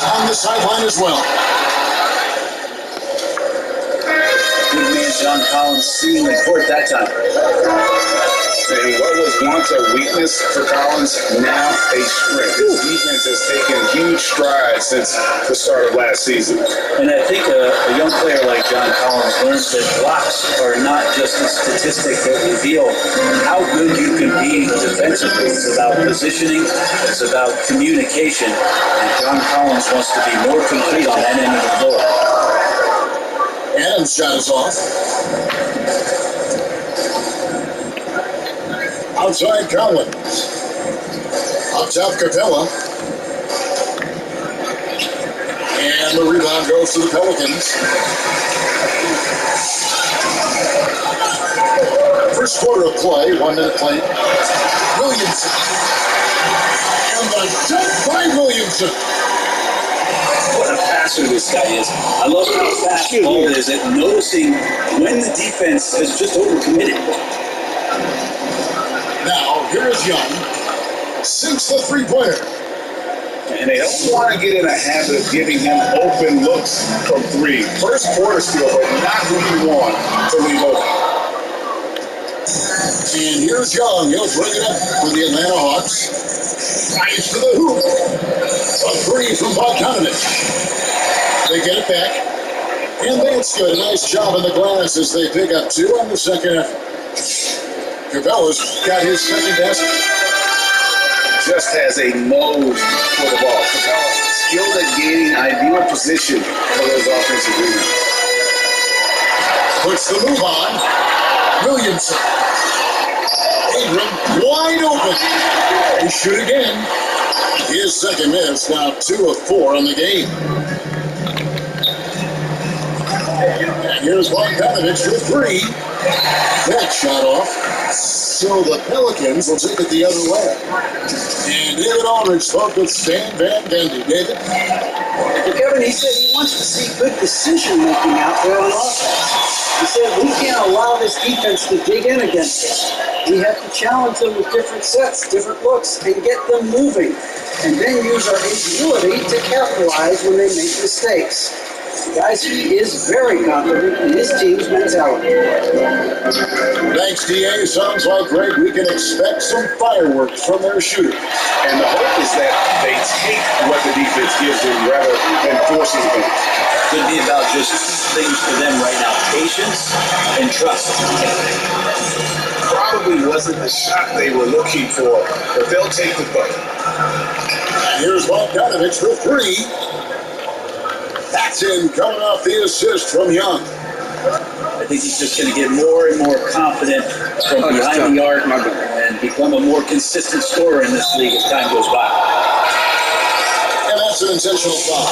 on the sideline as well. Big man John Collins seeing the court that time. And what was once a weakness for Collins, now a strength. His defense has taken huge strides since the start of last season. And I think a young player like John Collins learns that blocks are not just a statistic that reveal how good you can be defensively. It's about positioning. It's about communication. And John Collins wants to be more complete on that end of the floor. Adams' shot is off. Outside Collins. Up top Capella. And the rebound goes to the Pelicans. First quarter of play, 1 minute play. Williamson. And the dunk by Williamson. What a passer this guy is. I love how fast ball is at noticing when the defense has just overcommitted. Now, here is Young. Sinks the three-pointer. And they don't want to get in a habit of giving him open looks from three. First quarter skill, but not who you want to leave open. And here's Young. He'll bring it up for the Atlanta Hawks. Drives to the hoop. A three from Bogdanovich. They get it back. And that's good. Nice job in the glass as they pick up 2 on the second effort. Capella's got his second basket. Just has a nose for the ball. Capella skilled at gaining ideal position for those offensive rebounds. Puts the move on. Williamson. Ingram wide open. He shoot again. His second miss. Now 2 of 4 on the game. And here's Bogdanovich for 3. That shot off. So the Pelicans will take it the other way. And David Aldridge spoke with Stan Van Gundy. David? Well, Kevin, he said he wants to see good decision-making out there on offense. He said we can't allow this defense to dig in against us. We have to challenge them with different sets, different looks, and get them moving. And then use our ingenuity to capitalize when they make mistakes. Guys, he is very confident in his team's mentality. Thanks, DA. Sounds like, Greg, we can expect some fireworks from their shooter. And the hope is that they take what the defense gives them rather than forcing things. Could be about just 2 things for them right now: patience and trust. Probably wasn't the shot they were looking for, but they'll take the bucket. And here's Bogdanovich for 3. That's in, coming off the assist from Young. I think he's just going to get more and more confident from behind the arc and become a more consistent scorer in this league as time goes by. And that's an intentional foul.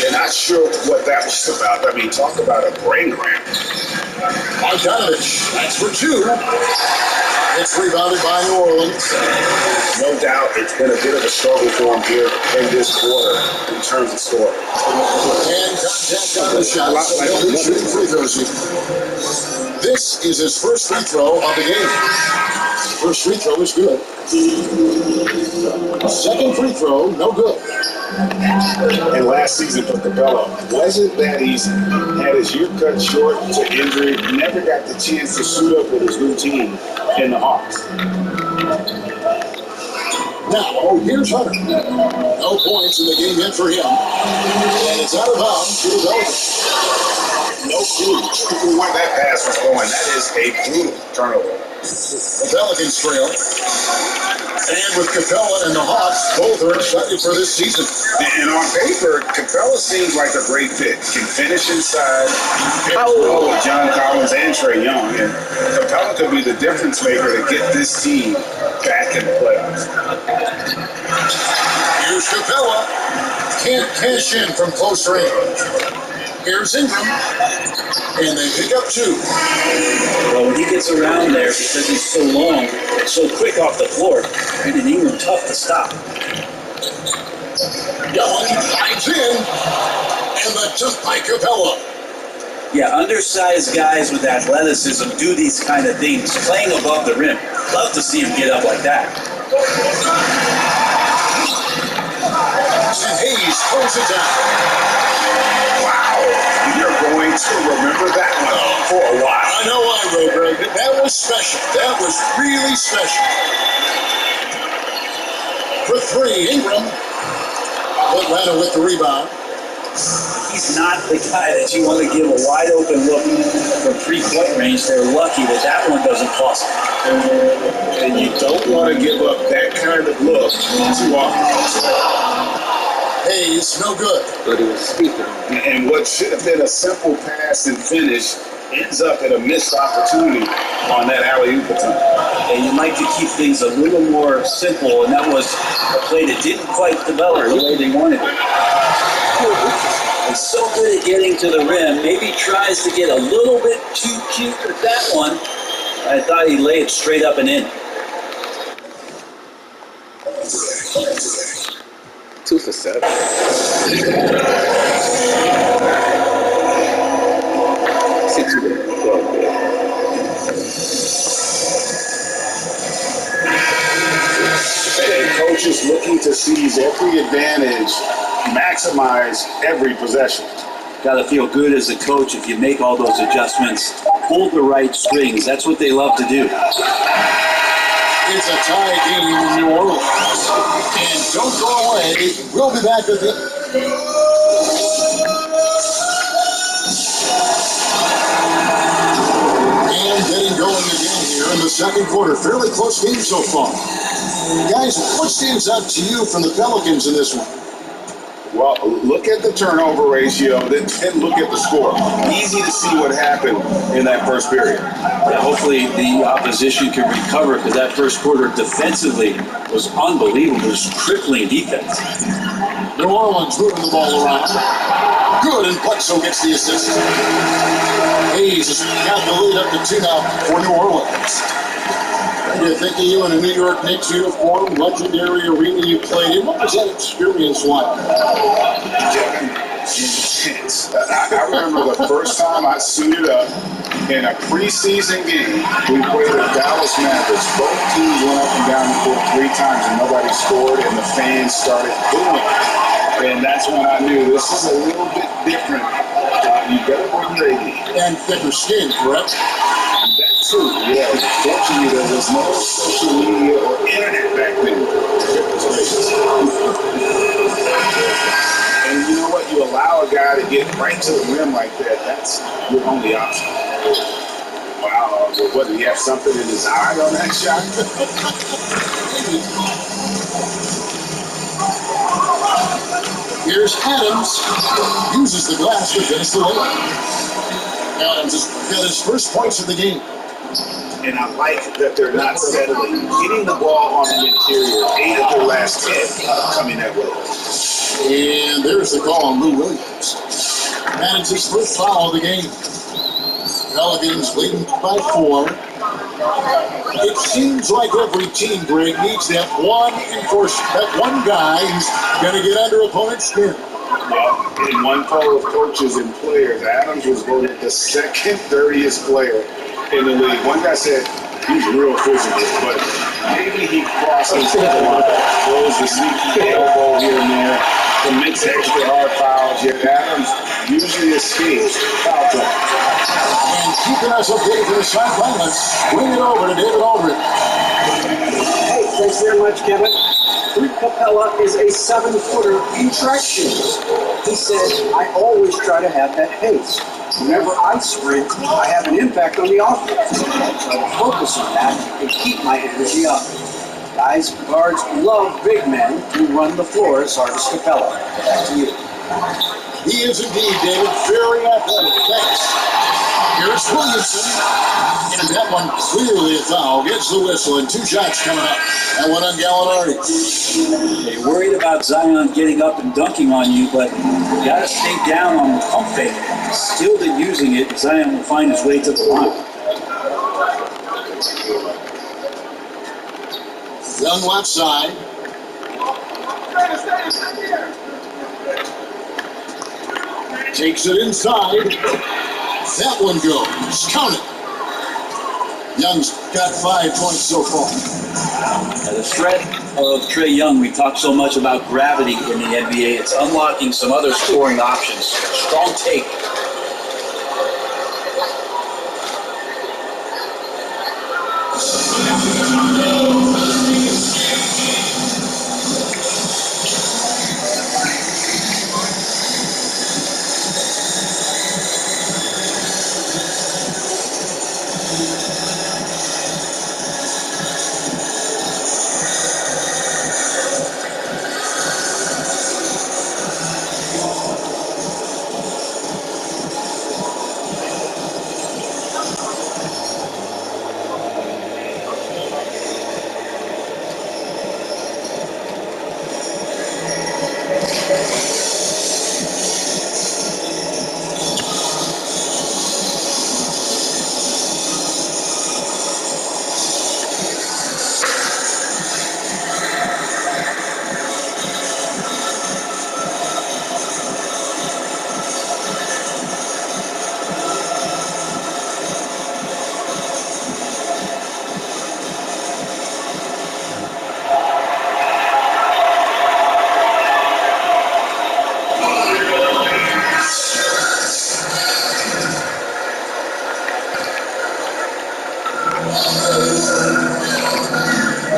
Yeah, not sure what that was about. I mean, talk about a brain cramp. Bogdanovich, that's for 2. It's rebounded by New Orleans. No doubt it's been a bit of a struggle for him here in this quarter in terms of score. And contact on the shot. He'll be shooting free throws here. This is his first free throw of the game. First free throw is good. Second free throw, no good. And last season for Capella wasn't that easy. Had his year cut short to injury, never got the chance to suit up with his new team in the Hawks. Now, here's Hunter. No points in the game yet for him. And it's out of bounds to the Pelicans. No clue where that pass was going. That is a brutal turnover. The Pelicans trail. And with Capella and the Hawks, both are excited for this season. And on paper, Capella seems like a great fit. Can finish inside, hits well with John Collins and Trae Young. And Capella could be the difference maker to get this team back in the playoffs. Here's Capella. Can't cash in from close range. Here's Ingram. And they pick up 2. Well, when he gets around there, because he's so long, so quick off the floor, Brandon Ingram tough to stop. Young hides in. And the jump by Capella. Yeah, undersized guys with athleticism do these kind of things, playing above the rim. Love to see him get up like that. And Hayes throws it down. Wow. You're going to remember that one for a while. I know I will, Greg. That was special. That was really special. For three, Ingram. Atlanta with the rebound. He's not the guy that you want to give a wide open look from 3-point range. They're lucky that that one doesn't cost them. And you don't want to give up that kind of look too often. Hayes, no good. But he was speaking. And what should have been a simple pass and finish ends up in a missed opportunity on that alley-oop attempt. And you'd like to keep things a little more simple, and that was a play that didn't quite develop the way they wanted it. He's so good at getting to the rim, maybe tries to get a little bit too cute with that one. I thought he laid it straight up and in. 2 for 7. And coach is looking to seize every advantage, maximize every possession. Got to feel good as a coach if you make all those adjustments, pull the right strings. That's what they love to do. It's a tie game in New Orleans. And don't go away. We'll be back with it. And getting going again here in the second quarter. Fairly close game so far. Guys, what stands out to you from the Pelicans in this one? Well, look at the turnover ratio, then look at the score. Easy to see what happened in that first period. Yeah, hopefully the opposition can recover, because that first quarter defensively was unbelievable. It was crippling defense. New Orleans moving the ball around. Good, and Bledsoe gets the assist. Hayes has got the lead up to 2 now for New Orleans. You think of you in a New York Knicks uniform, legendary arena you played in. What was that experience like? Intense. I remember the first time I suited up in a preseason game. We played the Dallas Mavericks. Both teams went up and down the court 3 times and nobody scored, and the fans started booing. And that's when I knew this is a little bit different. You better bring your AD. And thicker skin, correct? That too, yeah. Fortunately, there was no social media or internet back then. And you know what? You allow a guy to get right to the rim like that, that's your only option. Wow, what, did he have something in his eye on that shot? Here's Adams. Uses the glass to finish the layup. Adams has got his first points of the game. And I like that they're not settling. Getting the ball on the interior, 8 of their last 10 coming that way. And there's the call on Lou Williams. And it's his first foul of the game. Pelicans leading by 4. It seems like every team, Greg, needs that one enforcer, that one guy who's going to get under opponent's skin. Well, in one poll of coaches and players, Adams was voted the second dirtiest player in the league. One guy said he's real physical, but maybe he crosses the line, throws the sneaky elbow here and there, commits extra hard fouls, yet Adams usually escapes foul trouble. And keeping us updated from the sideline, let's bring it over to David Aldridge. Hey, thanks very much, Kevin. Clint Capella is a 7-footer in track shoes. He said, I always try to have that pace. Whenever I sprint, I have an impact on the offense. So I focus on that and keep my energy up. Guys, guards love big men who run the floor as hard as Capella. Back to you. He is indeed, David, very athletic. Thanks. Here's Williamson. And that one clearly a foul. Gets the whistle, and 2 shots coming up. That one on Gallinari. They're worried about Zion getting up and dunking on you, but you got to stay down on the pump fake. Skilled at using it, Zion will find his way to the line. Young left side. Takes it inside. That one goes. Count it. Young's got 5 points so far. The threat of Trae Young, we talked so much about gravity in the NBA. It's unlocking some other scoring options. Strong take.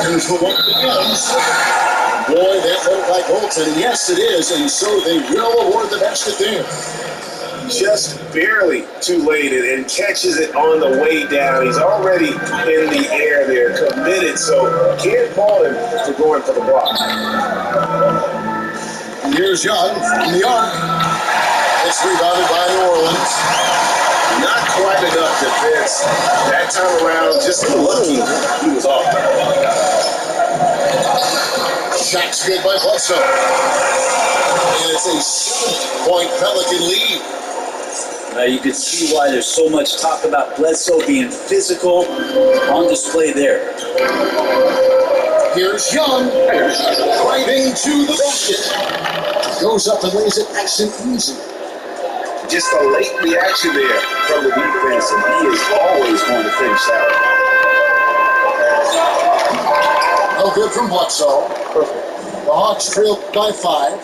Here's the one begins. Boy, that looked like Bolton. Yes, it is, and so they will award the basket there. Just barely too late and catches it on the way down. He's already in the air there, committed, so can't fault him for going for the block. Here's Young from the arc. It's rebounded by New Orleans. Not quite enough defense. That time around, just lucky he was off. Shot's good by Bledsoe. And it's a 7-point Pelican lead. You can see why there's so much talk about Bledsoe being physical on display there. Here's Young, driving to the basket. Goes up and lays it nice and easy. Just a late reaction there from the defense, and he is always going to finish out. No good from Bledsoe. Perfect. The Hawks trailed by 5.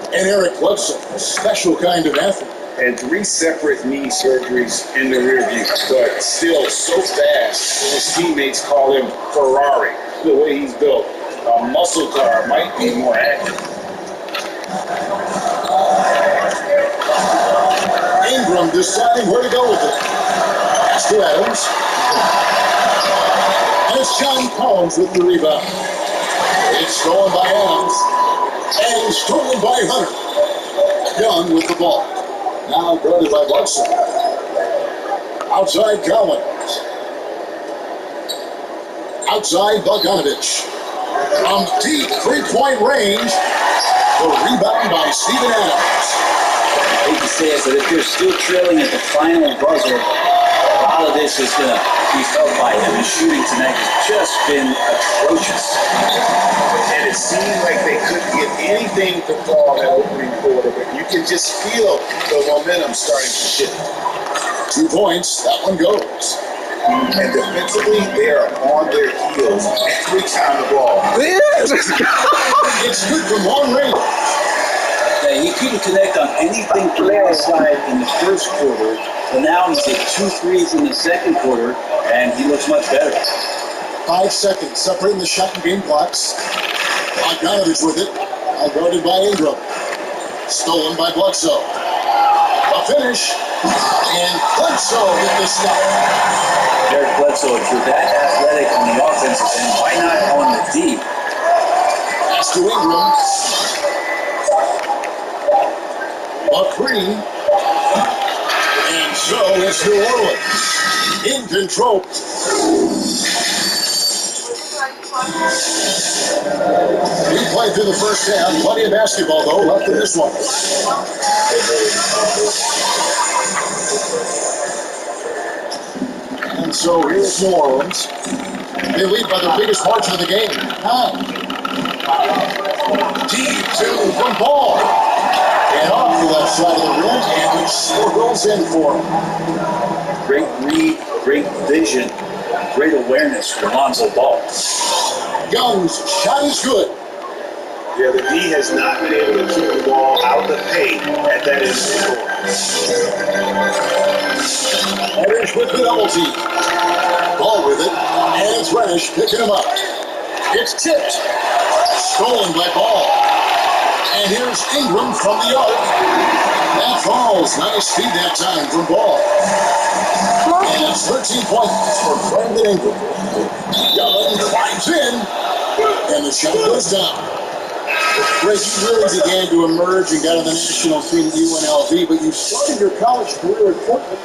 And Eric Bledsoe, a special kind of athlete. And 3 separate knee surgeries in the rear view, but still so fast. His teammates call him Ferrari. The way he's built, a muscle car might be more accurate. Ingram deciding where to go with it. Pass to Adams. And it's John Collins with the rebound. It's stolen by Adams. And stolen by Hunter. Young with the ball. Now guarded by Bledsoe. Outside Collins. Outside Bogdanovich. From deep 3-point range. The rebound by Steven Adams. I hate to say it, but if they're still trailing at the final buzzer, a lot of this is going to be felt by him. His shooting tonight has just been atrocious. And it seemed like they couldn't get anything to fall that opening quarter, but you can just feel the momentum starting to shift. 2 points, that one goes. And defensively, they are on their heels every time the ball. It's good from long range. Yeah, he couldn't connect on anything from the outside in the first quarter, but now he's hit 2 threes in the second quarter, and he looks much better. 5 seconds separating the shot and game clocks. Bogdanovich with it, guarded by Ingram. Stolen by Bledsoe. A finish, and Bledsoe with the stop. Eric Bledsoe, if you're that athletic on the offensive end, why not on the D? Pass to Ingram. McCree. And so it's New Orleans in control. We played through the first half. Plenty of basketball, though, left in this one. And so here's New Orleans. They lead by the biggest margin of the game. Deep to from Ball. And off the left side of the rim, and the score goes in for him. Great read, great vision, great awareness for Lonzo Ball. Young's shot is good. Yeah, the D has not been able to keep the ball out the paint at that end of the court. Reddish with the double team. Ball with it, and it's Reddish picking him up. It's tipped. Stolen by Ball. And here's Ingram from the arc. That falls. Nice feed that time from Ball. And it's 13 points for Brandon Ingram. Young climbs in, and the shot goes down. Greg, you really began to emerge and got on the national team at UNLV, but you started your college career at Portland,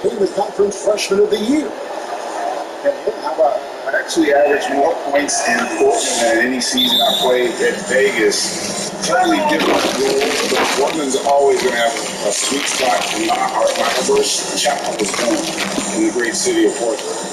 being the conference freshman of the year. How about, I actually averaged more points in Portland than any season I played at Vegas. Totally different rules, but Portland's always going to have a sweet spot in my heart. My first chapter was born in the great city of Portland.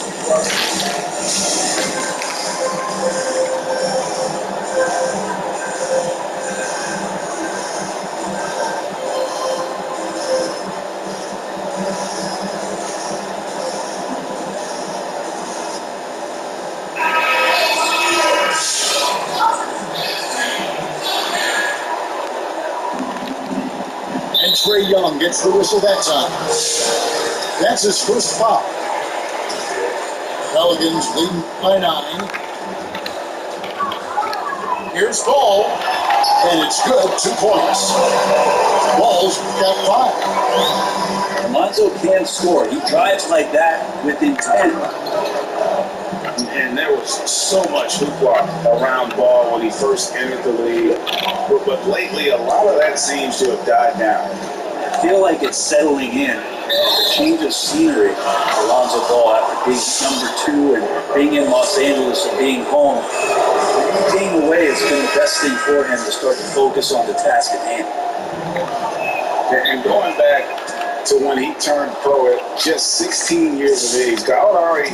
Trey Young gets the whistle that time. That's his first foul. Pelicans leading by 9. Here's Ball, and it's good. 2 points. Ball's got 5. Lonzo can score. He drives like that with intent. And there was so much hoopla around Ball when he first entered the league. But lately, a lot of that seems to have died down. I feel like it's settling in. A change of scenery for Lonzo Ball after being number 2 and being in Los Angeles and being home. Being away has been the best thing for him to start to focus on the task at hand. And going back to when he turned pro at just 16 years of age, Gallinari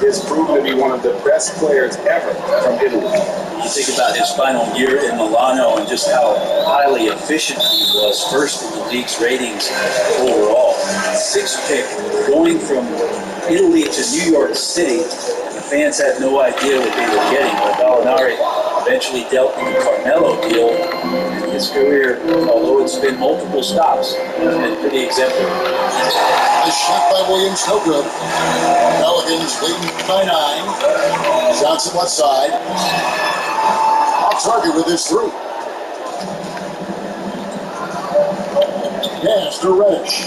is proven to be one of the best players ever from Italy. You think about his final year in Milano and just how highly efficient he was, first in the league's ratings overall. 6th pick, going from Italy to New York City, and the fans had no idea what they were getting, but Gallinari eventually dealt in the Carmelo deal, and his career, although it's been multiple stops, has been pretty exemplary. The shot by Williams, no good. Pelicans leading by 9. Johnson left side. Off target with his 3. Pass to Reddish.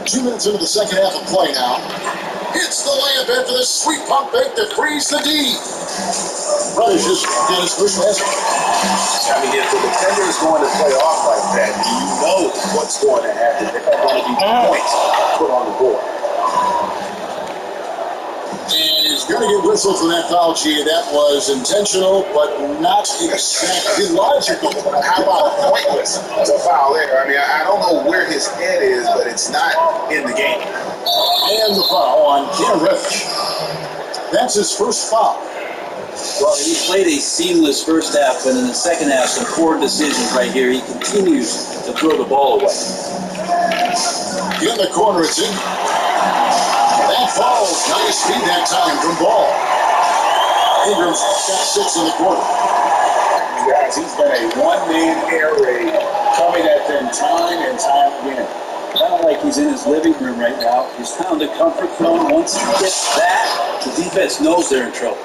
2 minutes into the second half of play now. Hits the layup after the sweet pump fake to freeze the D. Reddish just did his first basket. I mean, if the defender is going to play off like that, you know what's going to happen. There are going to be points put on the board. And he's going to get whistled for that foul, G. That was intentional, but not exactly logical. How about pointless to foul there? I mean, I don't know where his head is, but it's not in the game. And the foul on Cam Reddish. That's his first foul. Well, he played a seamless first half, but in the second half, some poor decisions right here. He continues to throw the ball away. In the corner, it's in. That falls. Nice feed that time from Ball. Ingram's got 6 in the quarter. Guys, he's been a one-man air raid coming at them time and time again. Kind of like he's in his living room right now. He's found a comfort zone. Once he gets that, the defense knows they're in trouble.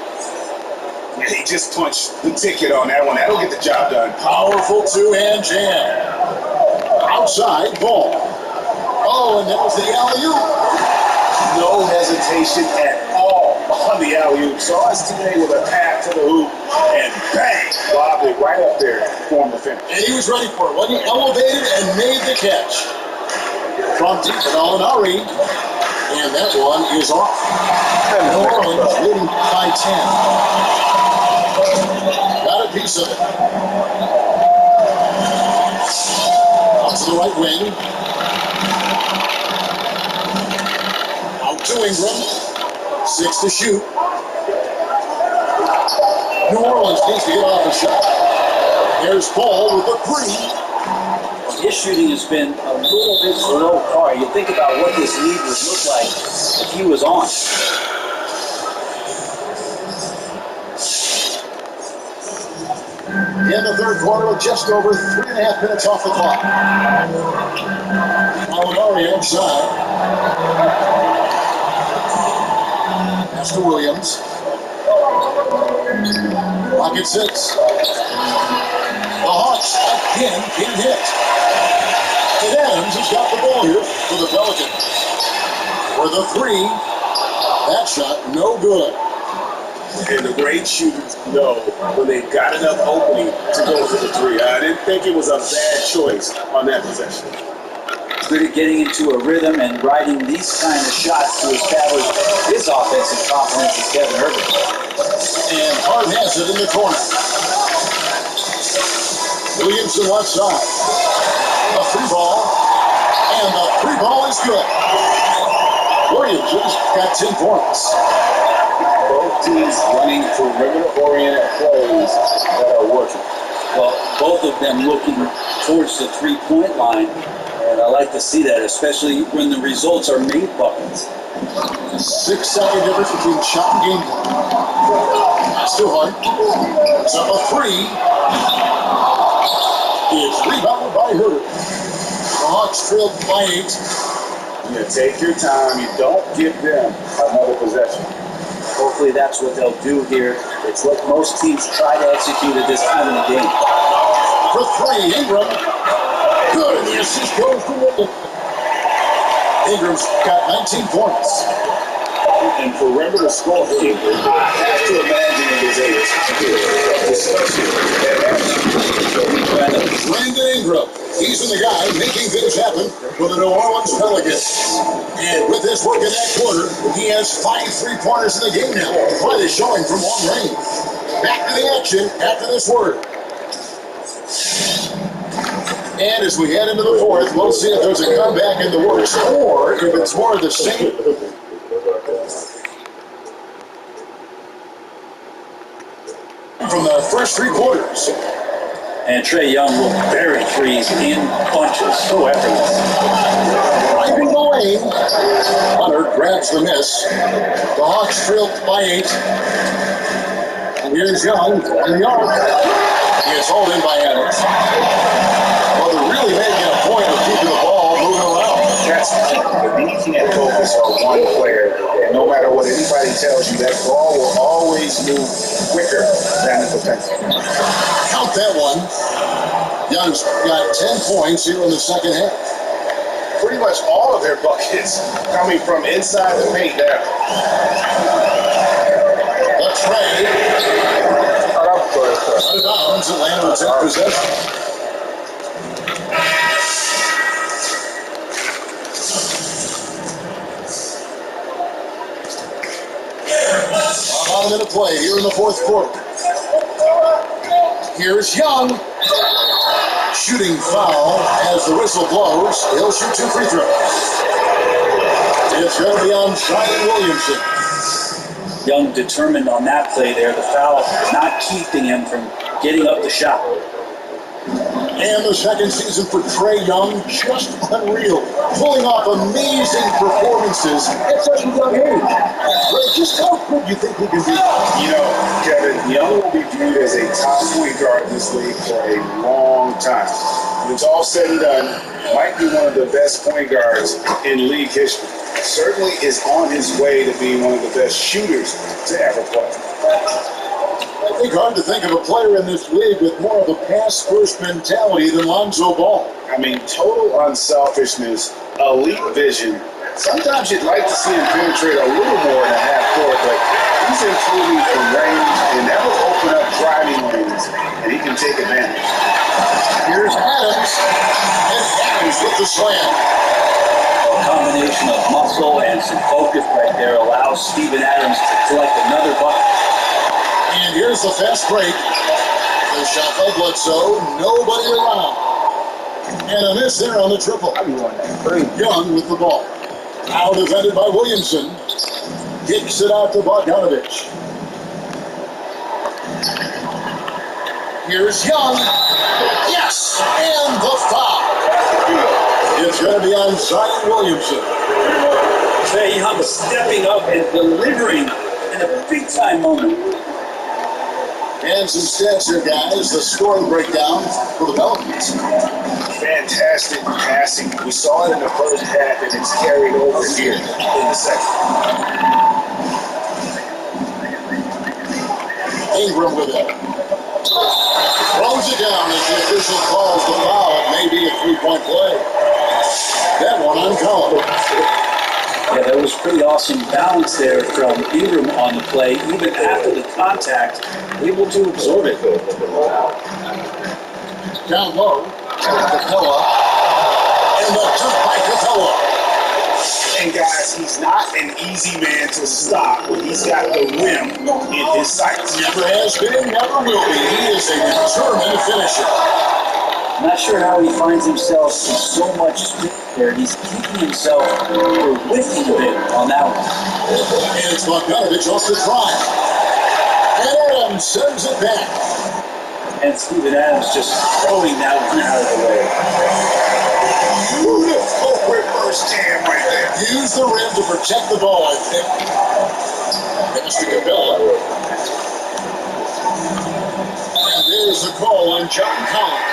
And he just punched the ticket on that one. That'll get the job done. Powerful 2-hand jam. Outside, Ball. Oh, and that was the alley-oop. No hesitation at all on the alley-oop. Saw his teammate with a pass to the hoop, and bang, lobbed it right up there for him to finish. And he was ready for it. When he elevated and made the catch. From deep to Gallinari. And that one is off. New Orleans leading by 10. Got a piece of it. Out to the right wing. Out to Ingram. 6 to shoot. New Orleans needs to get off a shot. There's Ball with the 3. his shooting has been a little bit below par. You think about what this lead would look like if he was on. In the third quarter with just over 3.5 minutes off the clock. Alinari outside. Pass to Williams. Pocket 6. The Hawks again can hit. And Adams has got the ball here for the Pelicans. For the 3. That shot no good. And the great shooters know when they've got enough opening to go for the 3. I didn't think it was a bad choice on that possession. Good at getting into a rhythm and riding these kind of shots to establish his offensive confidence as Kevin Irving. And Hart has it in the corner. Williamson left side. A free ball. And the free ball is good. Williamson's got 10 points. Both teams running perimeter-oriented plays that are working. Well, both of them looking towards the three-point line. And I like to see that, especially when the results are made buckets. 6-second difference between shot and game time. Still hard. It's up a 3. It's rebounded by Herter. The Hawks trailed by 8. You take your time. You don't give them another possession. Hopefully that's what they'll do here. It's what most teams try to execute at this time in the game. For 3, Ingram. Good, and the assist goes to Williams. Ingram's got 19 points. And perimeter scoring, I have to imagine it is a discussion. Brandon Ingram. He's the guy making things happen for the New Orleans Pelicans. And with his work in that quarter, he has 5 3-pointers in the game now. Finally showing from long range. Back to the action after this word. And as we head into the fourth, we'll see if there's a comeback in the works or if it's more of the same. From the first 3 quarters. And Trae Young will bury threes in bunches. So effortless. Driving the lane. Hunter grabs the miss. The Hawks trailed by 8. And here's Young in the arc. He is hauled in by Adams. Well, they're really making a point of keeping the ball moving around. That's you can't focus on one player. And no matter what anybody tells you, that ball will always move quicker than the potential. Count that one. Young's got 10 points here in the second half. Pretty much all of their buckets coming from inside the paint there. The Trae. Out of bounds, Atlanta will take possession. About a minute play here in the fourth quarter. Here's Young. Shooting foul as the whistle blows. He'll shoot 2 free throws. It's going to be on Zion Williamson. Young determined on that play there. The foul not keeping him from getting up the shot. And the second season for Trae Young, just unreal. Pulling off amazing performances at such a young age. Just how good do you think he can be? You know, Kevin, Young will be viewed as a top point guard in this league for a long time. When it's all said and done, might be one of the best point guards in league history. Certainly is on his way to being one of the best shooters to ever play. I think hard to think of a player in this league with more of a pass-first mentality than Lonzo Ball. I mean, total unselfishness, elite vision. Sometimes you'd like to see him penetrate a little more in the half court, but he's improving from range and that will open up driving lanes, and he can take advantage. Here's Adams, and Adams with the slam. A combination of muscle and some focus right there allows Steven Adams to collect another bucket. And here's the fast break. The shot by Bledsoe, nobody around. And a miss there on the triple. Young with the ball. Now defended by Williamson. Kicks it out to Bogdanovich. Here's Young. Yes! And the foul. It's going to be on Zion Williamson. Trae Young stepping up and delivering in a big-time moment. And some stats here, guys. The scoring breakdown for the Pelicans. Fantastic passing. We saw it in the first half, and it's carried over here in the second. Ingram with it. Throws it down as the official calls the foul. It may be a three-point play. That one uncalled. Yeah, that was pretty awesome balance there from Ingram on the play. Even after the contact, able to absorb it. Down low, Capella. And the jump by Capella. And guys, he's not an easy man to stop when he's got the rim in his sights. Never has been, never will be. He is a determined finisher. I'm not sure how he finds himself in so much space there. He's keeping himself or whiffing a bit on that one. And it's Bogdanovich off the try. And Adams sends it back. And Steven Adams just throwing that one out of the way. Beautiful reverse jam right there. Use the rim to protect the ball, I think. Pass to Capella. And there's the call on John Collins.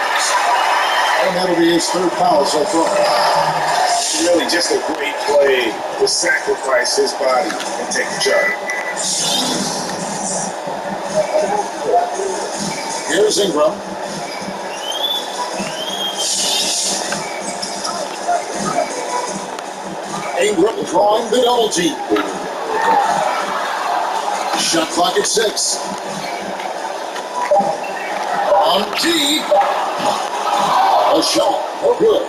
And that'll be his third foul so far. Really just a great play to sacrifice his body and take the charge. Here's Ingram. Ingram drawing the double team. Shot clock at 6. On G. A shot. Oh, good.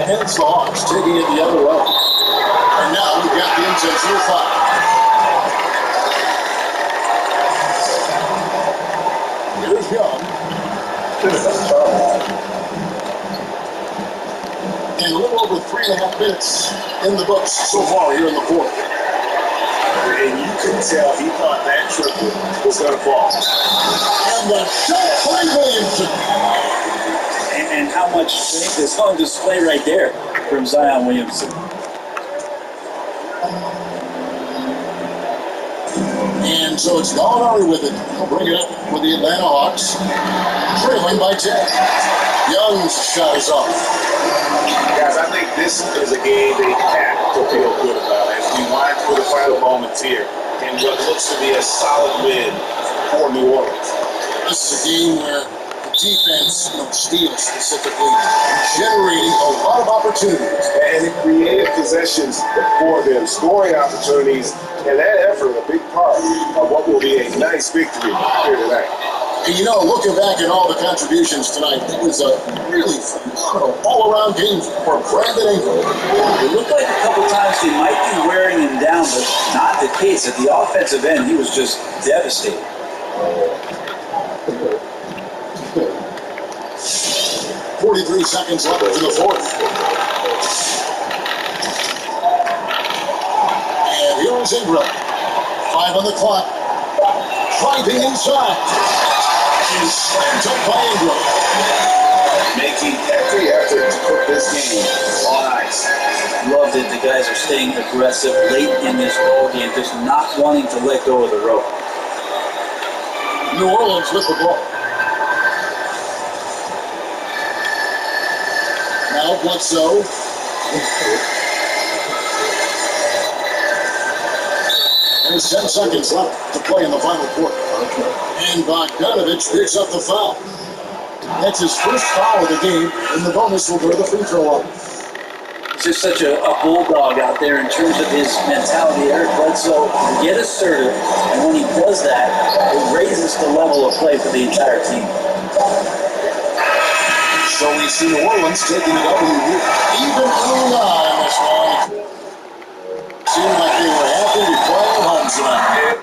And it's the Hawks taking it the other way. And now we've got the intentional foul. Here's Young. And a little over 3.5 minutes in the books so far here in the fourth. And you could tell he thought that triple was going to fall. And the shot by Williamson. And how much strength is on display right there from Zion Williamson. And so it's Gallinari with it. He'll bring it up with the Atlanta Hawks. Trailing by 10. Young's shot is off. Guys, I think this is a game they have to feel good about as we wind through the final moments here in what looks to be a solid win for New Orleans. This is a game where the defense, steals specifically, generating a lot of opportunities. And it created possessions for them, scoring opportunities, and that effort a big part of what will be a nice victory here tonight. And looking back at all the contributions tonight, it was a really phenomenal all-around game for Brandon Ingram. It looked like a couple times they might be wearing him down, but not the case. At the offensive end, he was just devastating. 43 seconds left in the fourth. And here's Ingram. 5 on the clock. Driving inside. Is slammed up by Ingram. Making every effort to put this game on ice. Love that the guys are staying aggressive late in this ball game, just not wanting to let go of the rope. New Orleans with the ball. Now Bledsoe. There's 10 seconds left to play in the final quarter. And Bogdanovich picks up the foul. That's his first foul of the game, and the bonus will go to the free throw line. He's just such a bulldog out there in terms of his mentality. Eric Bledsoe can get assertive, and when he does that, it raises the level of play for the entire team. So we see New Orleans taking it up even early on in this one. Seemed like they were happy to be playing at home tonight.